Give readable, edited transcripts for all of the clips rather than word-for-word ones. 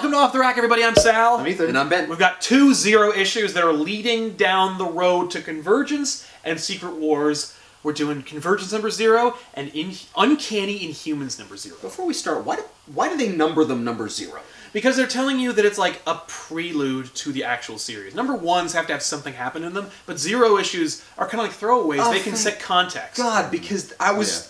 Welcome to Off the Rack, everybody. I'm Sal. I'm Ethan. And I'm Ben. We've got 2 Zero issues that are leading down the road to Convergence and Secret Wars. We're doing Convergence number 0 and Uncanny Inhumans number 0. Before we start, why do they number them number 0? Because they're telling you that it's like a prelude to the actual series. Number 1s have to have something happen in them, but 0 issues are kind of like throwaways. Oh, they can set context. God, because I was...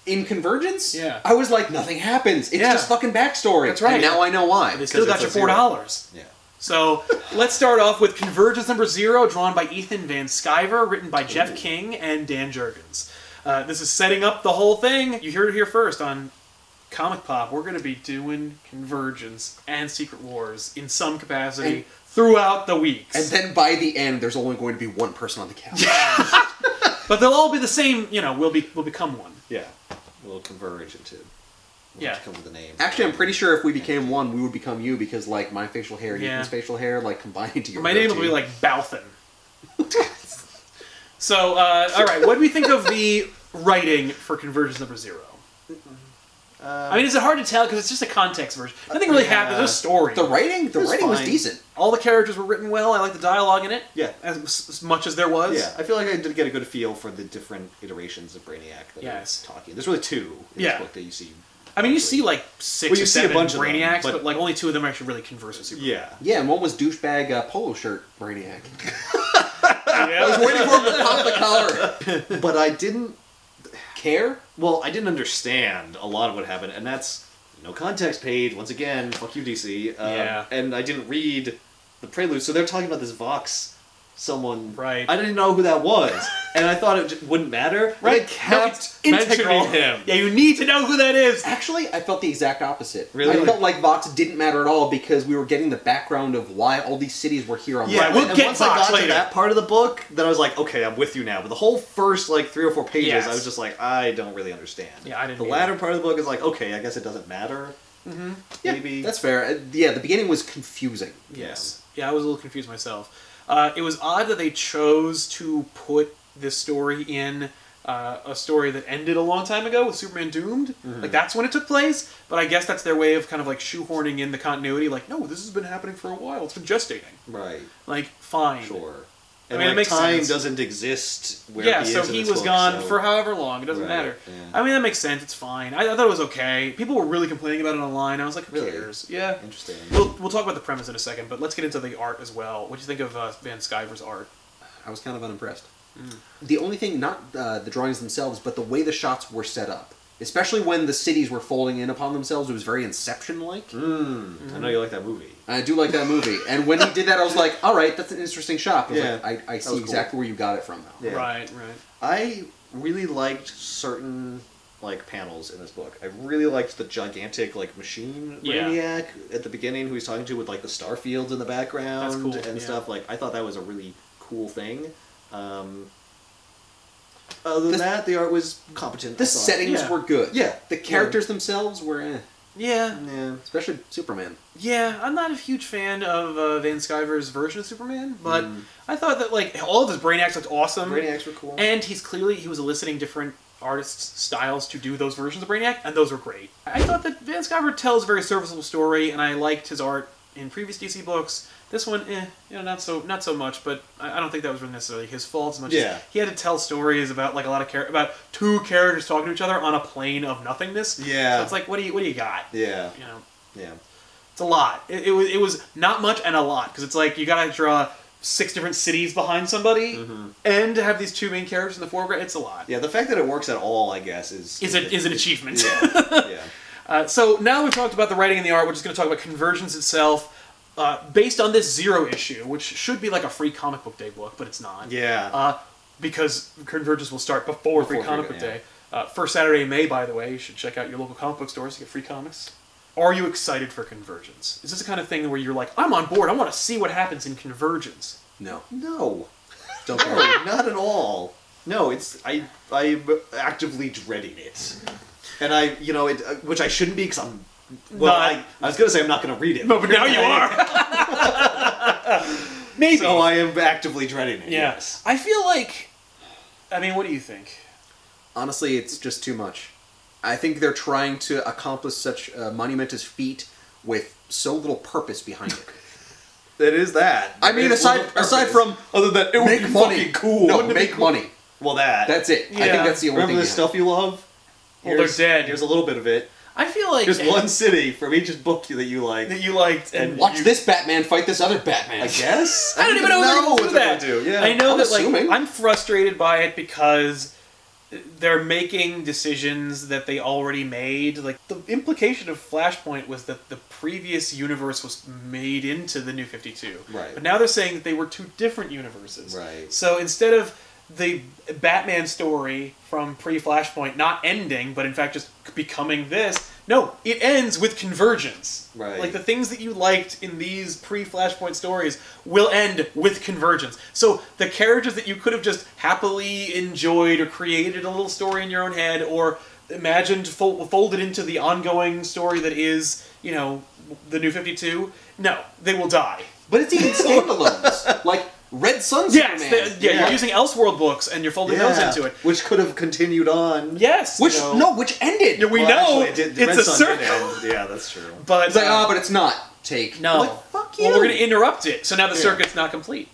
In Convergence, Yeah. I was like, nothing happens. It's just fucking backstory. That's right. And now I know why. But they still got you $4. Yeah. So, let's start off with Convergence number 0, drawn by Ethan Van Sciver, written by Jeff King and Dan Jurgens. This is setting up the whole thing. You heard it here first on ComicPOP. We're going to be doing Convergence and Secret Wars in some capacity throughout the weeks. And then by the end, there's only going to be one person on the couch. But they'll all be the same, you know, we'll become one. Yeah. We'll converge into... come with a name. Actually, I'm pretty sure if we became one, we would become you because, like, my facial hair and Ethan's facial hair, like, combined into your My name will be, like, Balthan. So, alright, what do we think of the writing for Convergence number 0? I mean, is it hard to tell? Because it's just a context version. Nothing really happens. There's a story. The writing was fine. decent. All the characters were written well. I like the dialogue in it. Yeah. As much as there was. Yeah, I feel like I did get a good feel for the different iterations of Brainiac that I was talking. There's really 2 in this book that you see. I mean, you see like 6 or 7 bunch of Brainiacs, them, but like only 2 of them actually really converse with Superman. Yeah. Yeah, and one was douchebag polo shirt Brainiac. I I was waiting for him to pop the collar. But I didn't... Care? Well, I didn't understand a lot of what happened, and that's... No context page, once again, fuck you, DC. And I didn't read the prelude, so they're talking about this Vox someone. Right. I didn't know who that was, and I thought it just wouldn't matter. Right. They kept No, it's integral. mentioning him. Yeah, you need to know who that is. Actually, I felt the exact opposite. Really? I felt like Vox didn't matter at all because we were getting the background of why all these cities were here on Yeah, we'll and get once Vox I got later. to that part of the book, then I was like, okay, I'm with you now. But the whole first, like, 3 or 4 pages, I was just like, I don't really understand. Yeah, I didn't The either. latter part of the book is like, okay, I guess it doesn't matter. Mm-hmm. Yeah, Maybe. that's fair. Yeah, the beginning was confusing. Yes. Yeah, I was a little confused myself. It was odd that they chose to put this story in a story that ended a long time ago with Superman Doomed. Mm-hmm. Like, that's when it took place, but I guess that's their way of kind of, like, shoehorning in the continuity. Like, no, this has been happening for a while. It's been gestating. Right. Like, fine. Sure. I And mean, it like, makes time sense. doesn't exist where Yeah, he so is in he this was book, gone so- for however long. It doesn't Right, matter. yeah. I mean, that makes sense. It's fine. I thought it was okay. People were really complaining about it online. I was like, who Really? cares? Yeah. Interesting. We'll talk about the premise in a second, but let's get into the art as well. What do you think of Van Sciver's art? I was kind of unimpressed. The only thing, not the drawings themselves, but the way the shots were set up. Especially when the cities were folding in upon themselves, it was very Inception-like. I know you like that movie. I do like that movie. And when he did that, I was like, alright, that's an interesting shot. I was Yeah. like, I see was exactly where you got it from now. Yeah. Right. I really liked certain like panels in this book. I really liked the gigantic like machine Brainiac at the beginning who he's talking to with like the star fields in the background That's cool, and yeah. stuff. Like I thought that was a really cool thing. Other than that, the art was competent. The settings were good. Yeah. The characters themselves were Yeah. Yeah. Especially Superman. Yeah, I'm not a huge fan of Van Sciver's version of Superman, but I thought that like all of his Brainiacs looked awesome. Brainiacs were cool. And he was eliciting different artists' styles to do those versions of Brainiac, and those were great. I thought that Van Sciver tells a very serviceable story, and I liked his art in previous DC books. This one, not so much, but I don't think that was really necessarily his fault as much as he had to tell stories about like a lot of about 2 characters talking to each other on a plane of nothingness. Yeah. So it's like, what do you got? Yeah. You know. Yeah. It's a lot. It was not much and a lot, because it's like you gotta draw 6 different cities behind somebody, and to have these 2 main characters in the foreground. It's a lot. Yeah, the fact that it works at all, I guess, is an achievement. Yeah. Yeah. So now we've talked about the writing and the art. We're just going to talk about Convergence itself, based on this 0 issue, which should be like a free comic book day book, but it's not. Yeah. Because Convergence will start before free comic book day. First Saturday in May, by the way. You should check out your local comic book stores to get free comics. Are you excited for Convergence? Is this the kind of thing where you're like, I'm on board, I want to see what happens in Convergence? No. No. Don't care. No, not at all. No, I'm actively dreading it. And which I shouldn't be because I'm... Well, I was going to say I'm not going to read it. No, but now you are. Maybe. So I am actively dreading it, yes. I feel like... I mean, what do you think? Honestly, it's just too much. I think they're trying to accomplish such a monumentous feat with so little purpose behind it. It is that. I mean, aside from other than it would make be money, fucking cool. no, make money. Well, that's it. I Yeah. think that's the only remember thing. the stuff you love. Well, they're dead. Here's a little bit of it. I feel like Here's one city from each book that you like. that you liked, and Watch this Batman fight this other Batman. I guess. I don't even know if they're what gonna do that. they're gonna do. Yeah. I know I'm that assuming. I'm frustrated by it because they're making decisions that they already made. Like, the implication of Flashpoint was that the previous universe was made into the New 52. Right. But now they're saying that they were two different universes. Right. So instead of the Batman story from pre-Flashpoint not ending, but in fact just becoming this, no, it ends with Convergence. Right. Like, the things that you liked in these pre-Flashpoint stories will end with Convergence. So the characters that you could have just happily enjoyed or created a little story in your own head or imagined folded into the ongoing story that is, you know, the New 52, no, they will die. But it's even standalones. Like Red Sun Yes, Superman. you're using Elseworld books and you're folding those into it. Which could have continued on. Yes. Which, You know. which ended. We Well, know actually, it did, it's Red a Sun did circle. end. Yeah, that's true. But It's like, oh, but it's not. Take. no. Like, fuck you. Well, we're going to interrupt it, so now the circuit's not complete.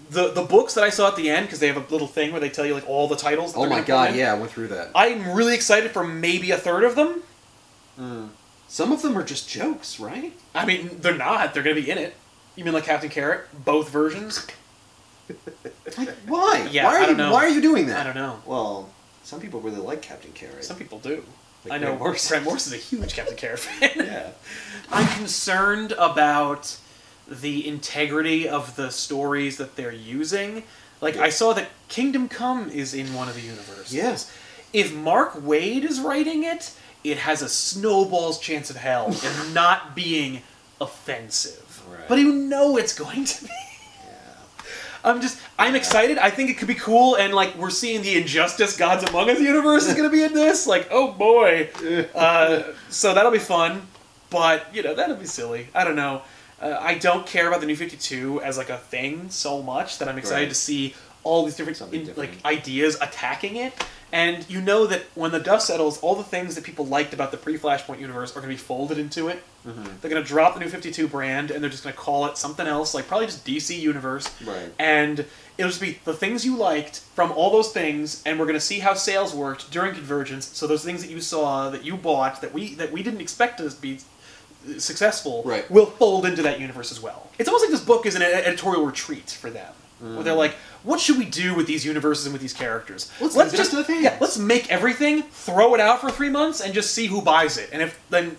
The books that I saw at the end, because they have a little thing where they tell you like all the titles. That Oh they're my gonna god, put in. yeah, I went through that. I'm really excited for maybe a third of them. Some of them are just jokes, right? I mean, they're not. They're going to be in it. You mean like Captain Carrot? Both versions? Like, why? Yeah, why I don't know. Why are you doing that? I don't know. Well, some people really like Captain Carrot. Some people do. Like I know Grant Morrison. Grant Morrison is a huge Captain Carrot fan. Yeah. I'm concerned about the integrity of the stories that they're using. Like, Yeah. I saw that Kingdom Come is in one of the universes. Yes. If Mark Waid is writing it, it has a snowball's chance of hell in not being offensive. Right. But you know it's going to be. I'm excited. I think it could be cool, and like we're seeing the Injustice Gods Among Us universe is going to be in this. Like, oh boy. So that'll be fun, but you know that'll be silly. I don't know. I don't care about the New 52 as like a thing so much that I'm excited Right. to see all these different, like ideas attacking it. And you know that when the dust settles, all the things that people liked about the pre-Flashpoint universe are going to be folded into it. Mm-hmm. They're going to drop the New 52 brand, and they're just going to call it something else, like probably just DC Universe. Right. And it'll just be the things you liked from all those things, and we're going to see how sales worked during Convergence. So those things that you saw, that you bought, that we didn't expect to be successful, Right. will fold into that universe as well. It's almost like this book is an editorial retreat for them. Where they're like, what should we do with these universes and with these characters? Let's just to the fans. yeah, let's make everything, throw it out for 3 months, and just see who buys it. And if then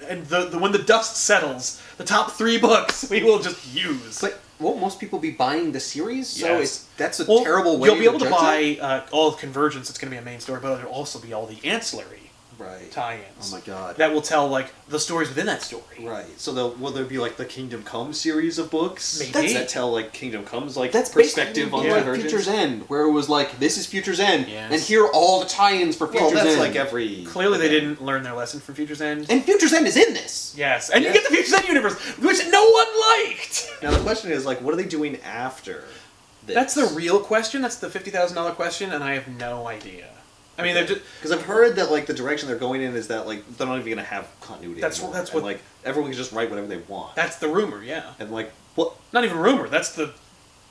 when the dust settles, the top 3 books we will just use. But won't most people be buying the series? So Yes. that's a Well, terrible way you'll be able to judge it? buy all of Convergence. It's going to be a main story, but there'll also be all the ancillary Right. tie-ins. Oh my god. That will tell like the stories within that story. Right. So will there be like the Kingdom Come series of books? Maybe. That tell like Kingdom Come's like That's perspective on basically like Convergence? Future's End, where it was like, this is Future's End, Yes. and here are all the tie-ins for Future's Well, that's End. like every... Clearly, they didn't learn their lesson from Future's End. And Future's End is in this! Yes, and Yeah. you get the Future's End universe, which no one liked. Now the question is like, what are they doing after this? That's the real question. That's the $50,000 question, and I have no idea. I mean, they're just Because I've heard that like the direction they're going in is that like they're not even going to have continuity. That's anymore. what- And, like everyone can just write whatever they want. that's the rumor. Yeah, And like what? not even rumor. That's the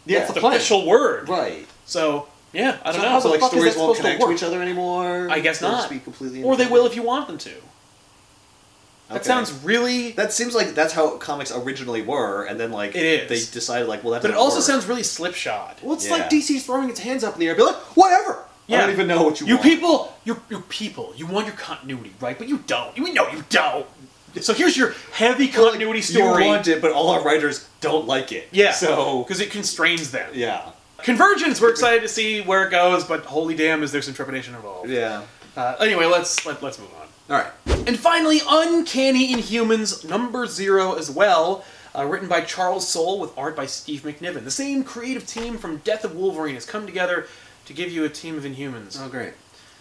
Yeah, that's the plan. official word. right. So yeah, I don't So know. how So the like fuck is stories that won't supposed to connect to work? each other anymore. I guess They'll not. Just be completely. Or they independent? will if you want them to. That Okay. sounds really. That seems like that's how comics originally were, and then like It is. they decided like, well, that. But it doesn't also work. sounds really slipshod. Well, it's Yeah. like DC's throwing its hands up in the air, be like, whatever! I don't even know what you want. people, you people, you want your continuity, right? But you don't. You know you don't. So here's your heavy Well, like, continuity story. You want it, but all our writers don't like it. Yeah. So because it constrains them. yeah, Convergence, we're excited to see where it goes, but holy damn, is there some trepidation involved? yeah. Anyway, let's move on. Alright. And finally, Uncanny Inhumans #0 as well, written by Charles Soule with art by Steve McNiven. The same creative team from Death of Wolverine has come together to give you a team of Inhumans. Oh, great.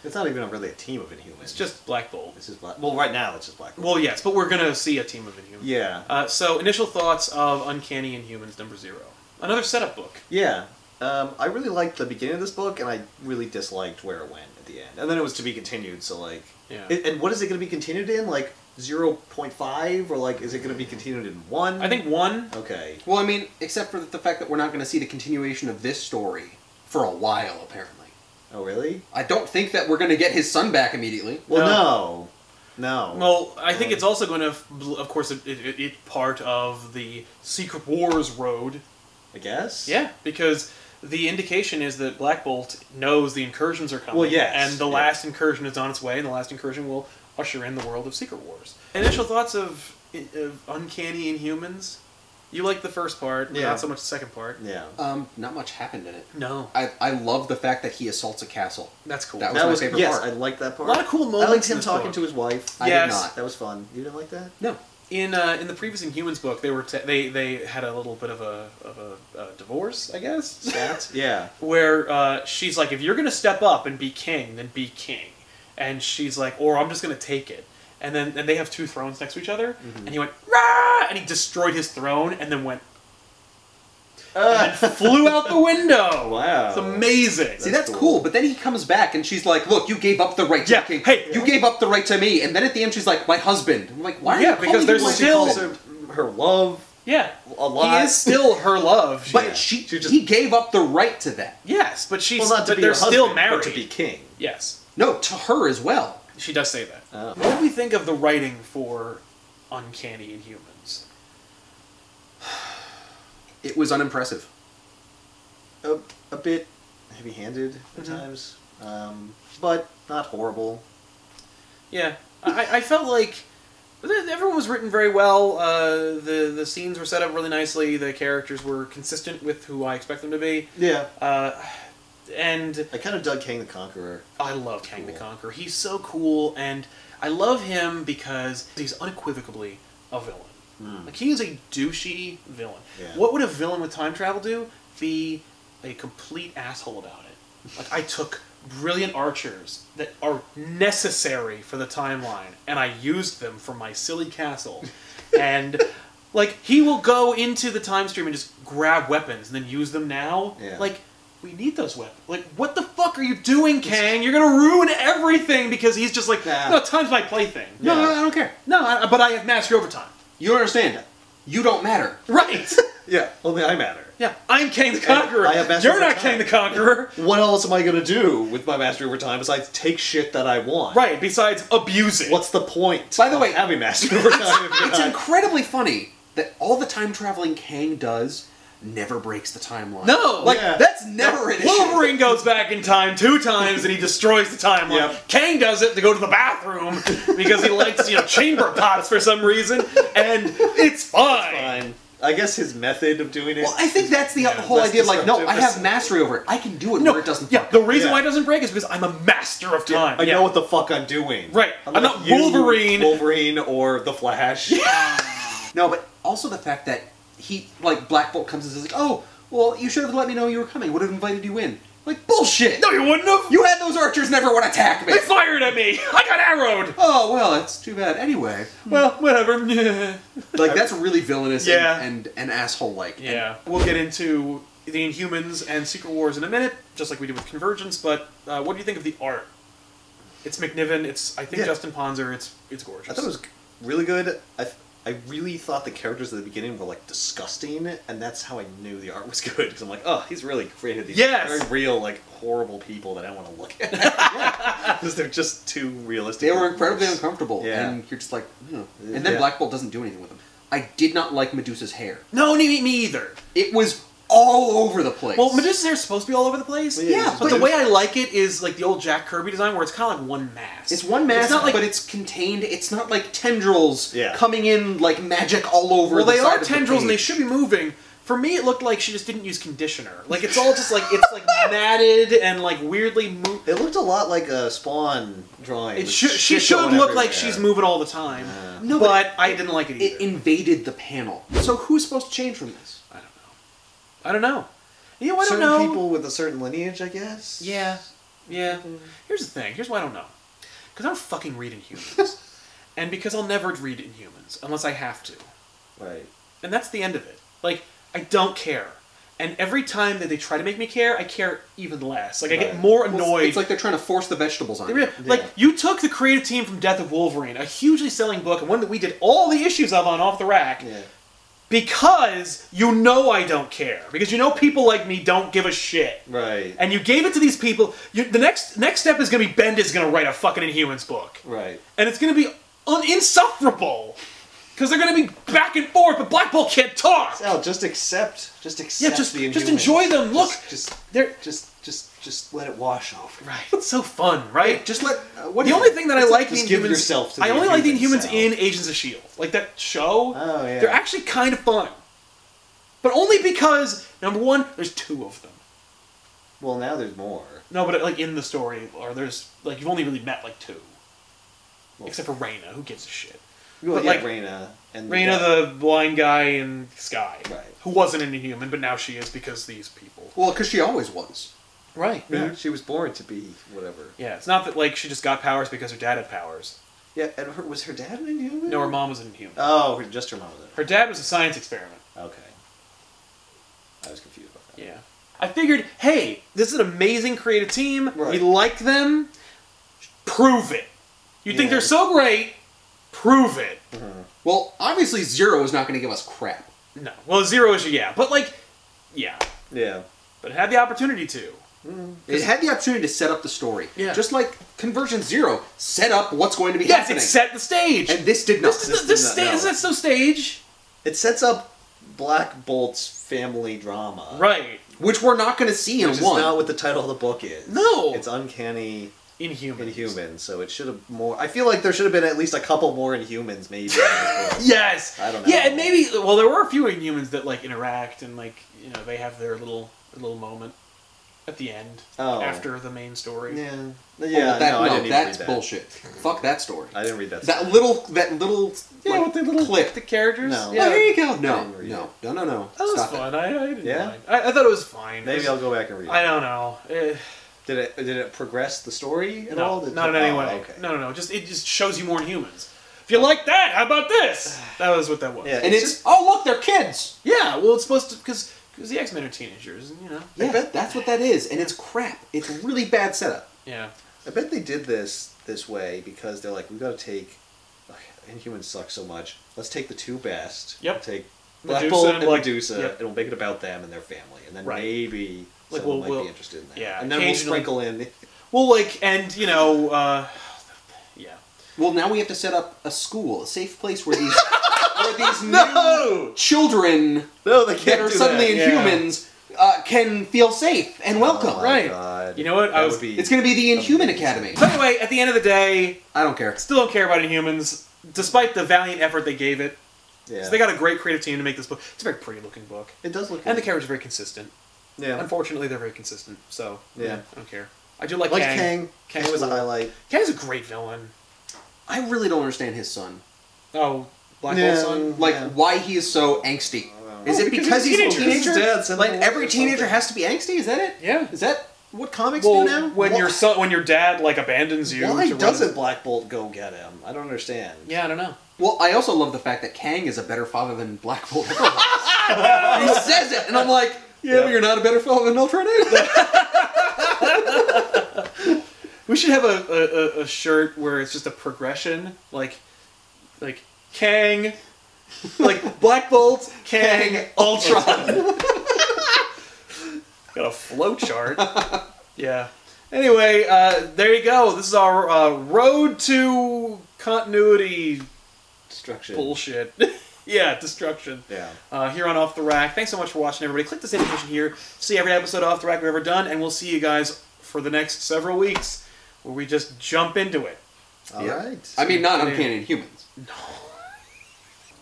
It's not even really a team of Inhumans. It's just Black Bolt. This is Black. Well, right now it's just Black. Bolt. Well, yes, but we're gonna see a team of Inhumans. Yeah. So, initial thoughts of Uncanny Inhumans #0. Another setup book. Yeah. I really liked the beginning of this book, and I really disliked where it went at the end. And then it was to be continued, so like... Yeah. And what is it going to be continued in? Like, 0.5, or like, is it going to be continued in 1? I think 1. Okay. Well, I mean, except for the fact that we're not going to see the continuation of this story for a while, apparently. Oh, really? I don't think that we're going to get his son back immediately. Well, no. Well, I think it's also going to, of course, it's part of the Secret Wars road. I guess? Yeah, because the indication is that Black Bolt knows the incursions are coming. Well, yes. And the last incursion is on its way, and the last incursion will usher in the world of Secret Wars. Initial thoughts of Uncanny Inhumans? You like the first part, but not so much the second part. Yeah. Not much happened in it. No. I love the fact that he assaults a castle. That's cool. That was my favorite part. I liked that part. A lot of cool moments. I liked him in this talking book. to his wife. I did not. That was fun. You didn't like that? No. In the previous Inhumans book, they had a little bit of a divorce, I guess. Stat? Yeah. Where she's like, if you're gonna step up and be king, then be king, and she's like, or I'm just gonna take it. And then they have 2 thrones next to each other, and he went rah, and he destroyed his throne, and then went. And then flew out the window. Wow. It's amazing. See, that's cool. But then he comes back and she's like, look, you gave up the right to the king. Hey, you gave up the right to me. And then at the end she's like, my husband. I'm like, why are you because calling there's him my still husband? Her love. Yeah. A lot. He is still her love. But he gave up the right to that. Yes, but she's Well, not to but be they're her husband, still married. but to be king. Yes. No, to her as well. She does say that. Oh. What do we think of the writing for Uncanny Inhumans? It was unimpressive. A bit heavy-handed at times, but not horrible. Yeah, I felt like everyone was written very well. The scenes were set up really nicely. The characters were consistent with who I expect them to be. Yeah. And I kind of dug Kang the Conqueror. I love Kang the Conqueror. He's so cool, and I love him because he's unequivocally a villain. Like, he is a douchey villain. Yeah. What would a villain with time travel do? Be a complete asshole about it. Like, I took brilliant archers that are necessary for the timeline, and I used them for my silly castle. And, like, he will go into the time stream and just grab weapons and then use them now. Yeah. Like, we need those weapons. Like, what the fuck are you doing, Kang? You're gonna ruin everything because he's just like, no, time's my plaything. No, I don't care. No, but I have mastery over time. You don't understand. You don't matter. Right. Yeah, only I matter. Yeah, I'm Kang the Conqueror. I have mastery You're over not time. Kang the Conqueror. What else am I going to do with my mastery over time besides take shit that I want? Right, besides abuse it. What's the point By the way, of having mastery over time if you're It's not... incredibly funny that all the time traveling Kang does never breaks the timeline. No! Like, Yeah. that's never an issue. Wolverine goes back in time 2 times and he destroys the timeline. Yep. Kang does it to go to the bathroom because he likes, chamber pots for some reason, and it's fine. Fine. I guess his method of doing it... Well, I think that's the whole less idea. Like, no, disruptive. I have mastery over it. I can do it No, where it doesn't yeah, fuck the up. reason Yeah. why it doesn't break is because I'm a master of time. I know what the fuck I'm doing. Right. I'm Unlike not you, Wolverine. Wolverine or the Flash. No, but also the fact that he, like, Black Bolt comes and says, like, oh, well, you should have let me know you were coming. Would have invited you in. Like, bullshit! No, you wouldn't have. You had those archers never would attack me. They fired at me. I got arrowed. Oh, well, that's too bad. Anyway. Well, whatever. Like, that's really villainous Yeah. and asshole-like. Yeah. We'll get into the Inhumans and Secret Wars in a minute, just like we did with Convergence, but what do you think of the art? It's McNiven, I think Justin Ponzer, it's gorgeous. I thought it was really good. I really thought the characters at the beginning were, like, disgusting, and that's how I knew the art was good, because I'm like, oh, he's really created these very real, like, horrible people that I want to look at. Because they're just too realistic. They were incredibly uncomfortable, Yeah. and you're just like, And then Black Bolt doesn't do anything with them. I did not like Medusa's hair. No, me either. It was all over the place. Well, Medusa's hair is supposed to be all over the place. Yeah, but the way I like it is like the old Jack Kirby design, where it's kind of like one mass. It's one mass, It's not like, but it's contained. It's not like tendrils Yeah. coming in like magic all over. well, the they side are of the tendrils and they page. should be moving. For me, it looked like she just didn't use conditioner. Like it's all just like matted and like weirdly moved. It looked a lot like a Spawn drawing. She with should shit going look like everywhere. she's moving all the time. No, but I didn't like it either. It invaded the panel. So who's supposed to change from this? I don't know. You know, I don't certain know. people with a certain lineage, I guess. Yeah. Here's the thing. Here's why I don't know. Because I don't fucking read Inhumans. And because I'll never read Inhumans unless I have to. Right. And that's the end of it. Like, I don't care. And every time that they try to make me care, I care even less. Like, I get more annoyed. It's like they're trying to force the vegetables on you. Like, you took the creative team from Death of Wolverine, a hugely selling book, and one that we did all the issues of on Off the Rack, because you know I don't care. Because you know people like me don't give a shit. Right. And you gave it to these people. The next step is going to be Bendis going to write a fucking Inhumans book. Right. And it's going to be insufferable. Because they're going to be back and forth, but Black Bolt can't talk. Sal, just accept the Inhumans. Just enjoy them. Look, just let it wash over. Right. It's so fun, right? Just let. The only thing that I like the Just give Inhumans. yourself to the I only like the Inhumans, Inhumans Sal. in Agents of Shield, like that show. Oh yeah. They're actually kind of fun, but only because number one, there's 2 of them. Well, now there's more. No, but like in the story, or there's like you've only really met like 2, Well, except for Reyna. Who gives a shit? Well, But, yeah, like, Reyna and Reyna, the blind guy in Sky, Right. who wasn't an Inhuman, but now she is because these people. Well, because she always was. Right. Yeah, she was born to be whatever. Yeah, it's not that like she just got powers because her dad had powers. Yeah, and was her dad an Inhuman? No, her mom was an Inhuman. Oh, just her mom was Her dad was a science experiment. Okay. I was confused about that. Yeah. I figured, hey, this is an amazing creative team. Right. We like them. Prove it. You think they're so great? Prove it. Well, obviously Zero is not going to give us crap. No. Well, Zero is but like, yeah. Yeah. But it had the opportunity to. It had the opportunity to set up the story. Yeah. Just like Convergence Zero set up what's going to be Yes, happening. it set the stage. And this did not. This sets no stage. It sets up Black Bolt's family drama. Right. Which we're not going to see in Which is one. not what the title of the book is. No. It's Uncanny Inhumans. Inhumans, so it should have more... I feel like there should have been at least a couple more Inhumans, maybe. In this book. Yes. I don't know. Yeah, and maybe... Well, there were a few Inhumans that, like, interact and, like, you know, they have their little moment at the end. Oh. After the main story. Yeah. Oh, Yeah, that, no, I didn't even read that's that. bullshit. Fuck that story. I didn't read that. That story. little Yeah, like, with the little clip. the characters. No. Yeah. Oh, here you go. I No, didn't read no, it. no. That was Stop fun. it. I didn't Yeah? mind. I thought it was fine. Maybe I'll go back and read it. I don't know. Did it progress the story at No, all? not in any way. Okay. No. It just shows you more Inhumans. If you like that, how about this? That was what that was. Yeah. And it's oh look, they're kids. Yeah, well, it's supposed to because the X-Men are teenagers, and you know. Yeah, that's what that is, and it's crap. It's really bad setup. Yeah. I bet they did this way because they're like, we've got to take... Inhumans suck so much. Let's take the 2 best. Yep. Take Black Medusa Bolt and and Black- Medusa, yep. and we'll make it about them and their family. And then Right. maybe Like, someone we'll- might be interested in that. yeah, And then we'll occasionally- sprinkle in... Well, like, and you know, yeah. Well, now we have to set up a school, a safe place where these new No! children No, they that can't are do suddenly that. Inhumans can feel safe and welcome. Oh my Right. God. You know what? That would be It's going to be the Inhuman amazing. Academy. So anyway, at the end of the day, I don't care. still don't care about Inhumans, despite the valiant effort they gave it. Yeah. So they got a great creative team to make this book. It's a very pretty looking book. It does look And the good. characters are very consistent. Yeah. Unfortunately, they're very consistent, so Yeah. I don't care. I do like Like Kang. Kang. Kang was a highlight. Kang's a great villain. I really don't understand his son. Oh, Black Yeah. Bolt's son? Like, Yeah. why he is so angsty. Is it because because he's he's a a teenager. teenager? His dad sent Like, him every or teenager something. has to be angsty? Is that it? Yeah. Is that what comics Well, do now? when your dad like abandons you. Why to run- doesn't Black Bolt go get him? I don't understand. Yeah, I don't know. Well, I also love the fact that Kang is a better father than Black Bolt ever was. He says it, and I'm like, yeah, but you're not a better father than Ultron either. We should have a shirt where it's just a progression, like Kang, like Black Bolt, Kang, Ultron. Got a flow chart. Yeah. Anyway, there you go. This is our road to continuity Destruction. bullshit. Yeah, destruction. Yeah. Here on Off the Rack. Thanks so much for watching, everybody. Click this invitation here to see every episode of Off the Rack we've ever done, and we'll see you guys for the next several weeks where we just jump into it. All right. I mean, not Uncanny Inhumans. No.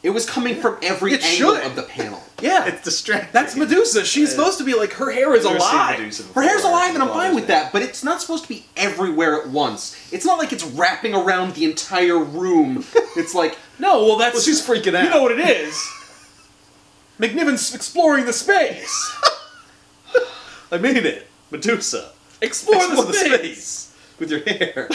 It was coming from every It angle should. of the panel. Yeah. It's distracting. That's Medusa. She's supposed to be like, her hair is I've never seen alive. Medusa Her before. hair's alive, and I'm It fine bothers with me. that, but it's not supposed to be everywhere at once. It's not like it's wrapping around the entire room. It's like, No, well, that's... Well, she's freaking out. You know what it is. McNiven's exploring the space. I made it. Medusa. Explore the space. with your hair.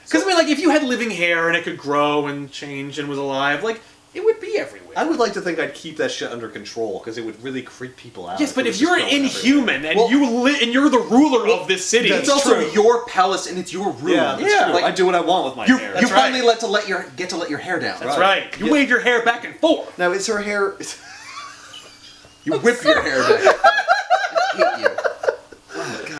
Because, I mean, like, if you had living hair and it could grow and change and was alive, like, it would be everywhere. I would like to think I'd keep that shit under control because it would really creep people out. Yes, but if you're an inhuman and you're the ruler of this city, it's also your palace and it's your room. Yeah, that's true. Like, I do what I want with my hair. You finally get to let your hair down. That's right. You wave your hair back and forth. Now, is her hair? You whip your hair back.